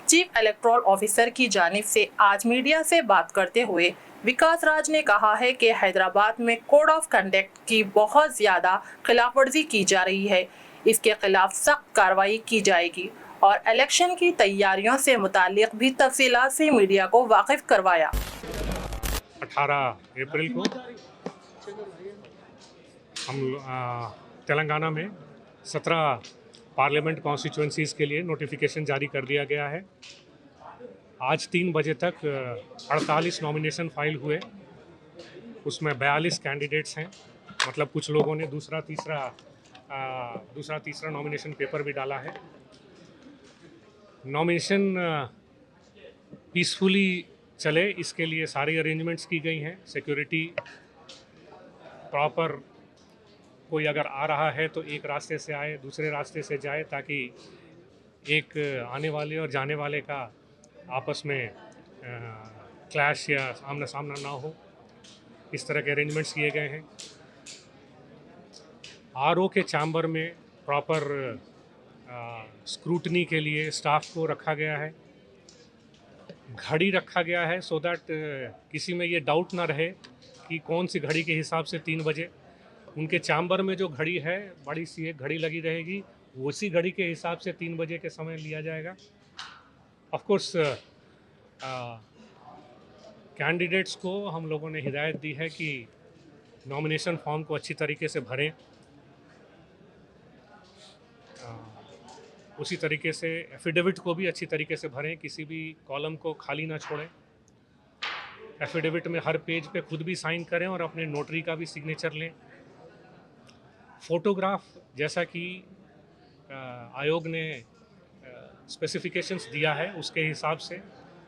Chief electoral officer की जानिब से आज मीडिया से बात करते हुए विकास राज ने कहा है कि हैदराबाद में कोड ऑफ कंडक्ट की बहुत ज्यादा खिलाफवर्जी की जा रही है। इसके खिलाफ सख्त कार्रवाई की जाएगी और इलेक्शन की तैयारियों से मुताल्लिक भी तफसीलात से मीडिया को वाकिफ करवाया। 18 अप्रैल को हम तेलंगाना में 17 पार्लियामेंट कॉन्स्टिट्यूंसीज़ के लिए नोटिफिकेशन जारी कर दिया गया है। आज 3 बजे तक 48 नॉमिनेशन फाइल हुए, उसमें 42 कैंडिडेट्स हैं। मतलब कुछ लोगों ने दूसरा तीसरा नॉमिनेशन पेपर भी डाला है। नॉमिनेशन पीसफुली चले, इसके लिए सारी अरेंजमेंट्स की गई हैं। सिक्योरिटी प्रॉपर, कोई अगर आ रहा है तो एक रास्ते से आए, दूसरे रास्ते से जाए, ताकि एक आने वाले और जाने वाले का आपस में क्लैश या आमना सामना ना हो। इस तरह के अरेंजमेंट्स किए गए हैं। आरओ के चैम्बर में प्रॉपर स्क्रूटनी के लिए स्टाफ को रखा गया है। घड़ी रखा गया है सो दैट किसी में ये डाउट ना रहे कि कौन सी घड़ी के हिसाब से 3 बजे। उनके चैम्बर में जो घड़ी है, बड़ी सी एक घड़ी लगी रहेगी, उसी घड़ी के हिसाब से 3 बजे के समय लिया जाएगा। ऑफ कोर्स कैंडिडेट्स को हम लोगों ने हिदायत दी है कि नॉमिनेशन फॉर्म को अच्छी तरीके से भरें। उसी तरीके से एफिडेविट को भी अच्छी तरीके से भरें, किसी भी कॉलम को खाली ना छोड़ें। एफिडेविट में हर पेज पे खुद भी साइन करें और अपने नोटरी का भी सिग्नेचर लें। फ़ोटोग्राफ, जैसा कि आयोग ने स्पेसिफिकेशंस दिया है, उसके हिसाब से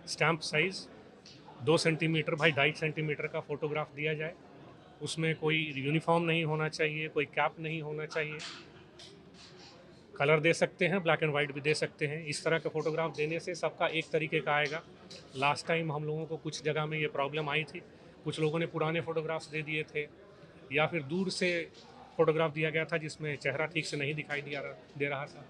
stamp size 2 centimetre by 2.5 centimetre का फ़ोटोग्राफ दिया जाए। उसमें कोई यूनिफॉर्म नहीं होना चाहिए, कोई कैप नहीं होना चाहिए। कलर दे सकते हैं, ब्लैक एंड वाइट भी दे सकते हैं। इस तरह के फ़ोटोग्राफ देने से सबका एक तरीके का आएगा। लास्ट टाइम हम लोगों को कुछ जगह में ये प्रॉब्लम आई थी, कुछ लोगों ने पुराने फ़ोटोग्राफ्स दे दिए थे, या फिर दूर से फ़ोटोग्राफ दिया गया था जिसमें चेहरा ठीक से नहीं दिखाई दे रहा था।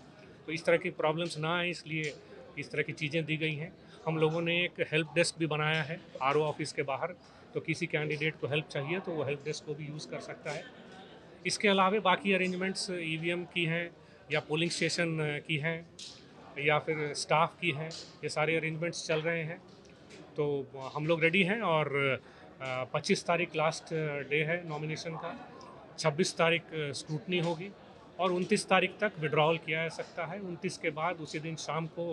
तो इस तरह की प्रॉब्लम्स ना आए, इसलिए इस तरह की चीज़ें दी गई हैं। हम लोगों ने एक हेल्प डेस्क भी बनाया है आरओ ऑफिस के बाहर, तो किसी कैंडिडेट को हेल्प चाहिए तो वो हेल्प डेस्क को भी यूज़ कर सकता है। इसके अलावा बाकी अरेंजमेंट्स ईवीएम की हैं या पोलिंग स्टेशन की हैं या फिर स्टाफ की हैं, ये सारे अरेंजमेंट्स चल रहे हैं। तो हम लोग रेडी हैं और 25 तारीख लास्ट डे है नॉमिनेशन का। 26 तारीख स्क्रूटनी होगी और 29 तारीख तक विड्रॉल किया जा सकता है। 29 के बाद उसी दिन शाम को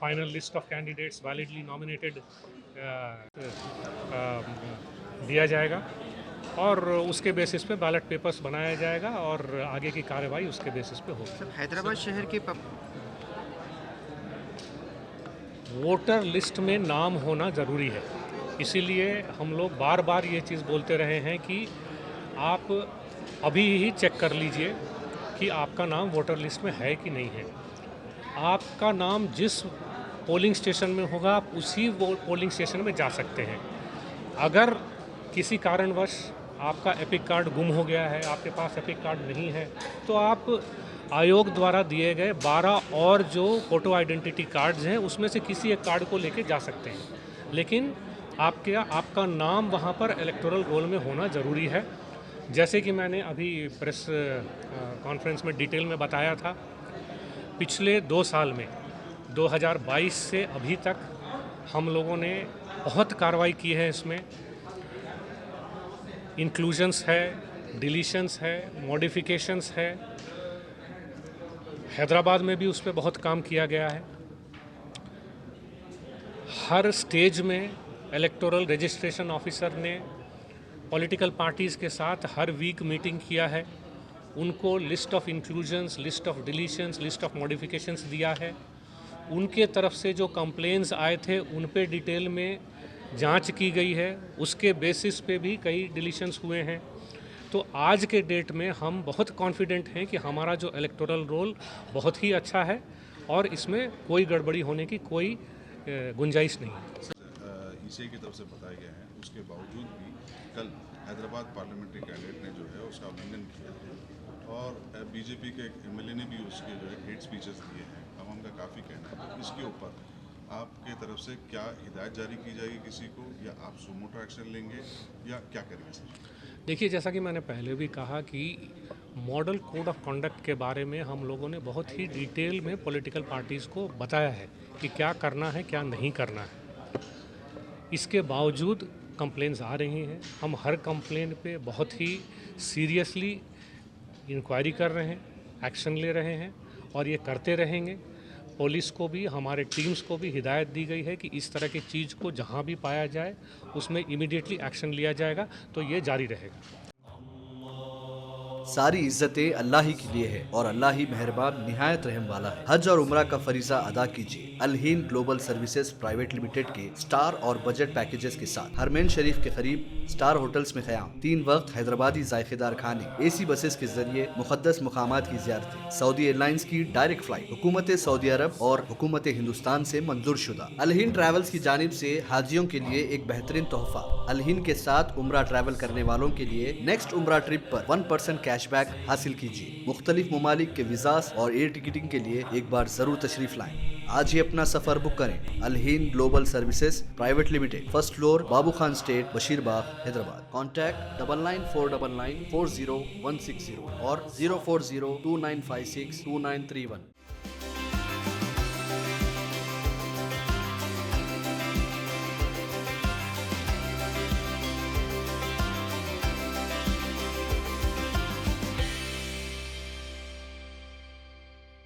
final list of candidates validly nominated दिया जाएगा और उसके बेसिस पे बैलेट पेपर्स बनाया जाएगा और आगे की कार्रवाई उसके बेसिस पे होगी। हैदराबाद शहर के वोटर लिस्ट में नाम होना ज़रूरी है, इसीलिए हम लोग बार बार ये चीज़ बोलते रहे हैं कि आप अभी ही चेक कर लीजिए कि आपका नाम वोटर लिस्ट में है कि नहीं है। आपका नाम जिस पोलिंग स्टेशन में होगा आप उसी पोलिंग स्टेशन में जा सकते हैं। अगर किसी कारणवश आपका एपिक कार्ड गुम हो गया है, आपके पास एपिक कार्ड नहीं है, तो आप आयोग द्वारा दिए गए 12 और जो फ़ोटो आइडेंटिटी कार्ड्स हैं उसमें से किसी एक कार्ड को लेके जा सकते हैं। लेकिन आपका नाम वहाँ पर इलेक्टोरल रोल में होना ज़रूरी है। जैसे कि मैंने अभी प्रेस कॉन्फ्रेंस में डिटेल में बताया था, पिछले 2 साल में 2022 से अभी तक हम लोगों ने बहुत कार्रवाई की है। इसमें इंक्लूजन्स है, डिलीशंस है, मॉडिफिकेशंस है। हैदराबाद में भी उस पर बहुत काम किया गया है। हर स्टेज में इलेक्टोरल रजिस्ट्रेशन ऑफिसर ने पॉलिटिकल पार्टीज़ के साथ हर वीक मीटिंग किया है। उनको list of inclusions, list of deletions, list of modifications दिया है। उनके तरफ से जो कंप्लेंट्स आए थे उन पे डिटेल में जांच की गई है। उसके बेसिस पे भी कई डिलीशंस हुए हैं। तो आज के डेट में हम बहुत कॉन्फिडेंट हैं कि हमारा जो इलेक्टोरल रोल बहुत ही अच्छा है और इसमें कोई गड़बड़ी होने की कोई गुंजाइश नहीं है। ईसीआई की तरफ से बताया गया है, उसके बावजूद भी कल हैदराबाद पार्लियामेंट्री कैंडिडेट ने जो है उसका उल्लंघन किया और बीजेपी के एक एमएलए ने भी उसके जो है हेट स्पीचेस दिए हैं। आवाम का काफ़ी कहना है, तो इसके ऊपर आपके तरफ से क्या हिदायत जारी की जाएगी किसी को, या आप सुमोटो एक्शन लेंगे, या क्या करेंगे सर? देखिए, जैसा कि मैंने पहले भी कहा कि मॉडल कोड ऑफ कंडक्ट के बारे में हम लोगों ने बहुत ही डिटेल में पॉलिटिकल पार्टीज़ को बताया है कि क्या करना है, क्या नहीं करना है। इसके बावजूद कंप्लेंट्स आ रही हैं। हम हर कंप्लेंट पे बहुत ही सीरियसली इंक्वायरी कर रहे हैं, एक्शन ले रहे हैं और ये करते रहेंगे। पुलिस को भी, हमारे टीम्स को भी हिदायत दी गई है कि इस तरह की चीज़ को जहाँ भी पाया जाए उसमें इमीडिएटली एक्शन लिया जाएगा, तो ये जारी रहेगा। सारी इज्जतें अल्लाह ही के लिए है और अल्लाह ही मेहरबान निहायत रहम वाला है। हज और उम्रा का फरीजा अदा कीजिए Al Hind global services private limited के स्टार और बजट पैकेजेस के साथ। हरमैन शरीफ के करीब स्टार होटल्स में क़याम, 3 वक्त हैदराबादी जायकेदार खाने, एसी बसेस के जरिए मुकद्दस मुकामात की ज़ियारतें, सऊदी एयरलाइंस की डायरेक्ट फ्लाइट, हुकूमत सऊदी अरब और हुकूमत हिंदुस्तान से मंजूर शुदा। अल हिंद ट्रैवल्स की जानिब से हाजियों के लिए एक बेहतरीन तोहफा। अल हिंद के साथ उम्रा ट्रैवल करने वालों के लिए नेक्स्ट उम्रा ट्रिप पर 1% कैशबैक हासिल कीजिए। मुख्तलिफ ममालिक के वीज़ास और एयर टिकटिंग के लिए एक बार जरूर तशरीफ लाएं। आज ही अपना सफर बुक करें। Al Hind global services private limited, first floor, Babu Khan estate, Basheerbagh, Hyderabad. Contact 9949940160 और 04029562931।